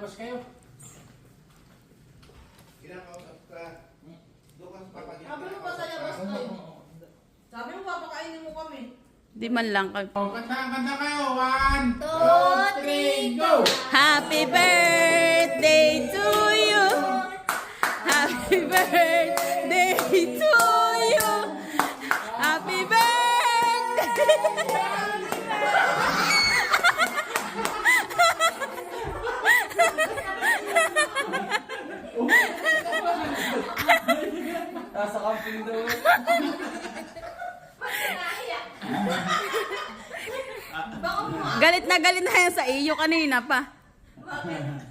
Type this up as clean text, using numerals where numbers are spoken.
labas kayo. Kinakausap ka. Doon ka sa papagyan. Sabi mo ba sa labas kayo? Sabi mo papakainin mo kami. Di man lang kag... Oh, kanta kayo. 1, 2, 3, 2, 3, go! Happy birthday to you! Happy birthday to you! Happy birthday! Nasa camping daw. Baka mo Galit na yan sa iyo kanina pa. Bakit?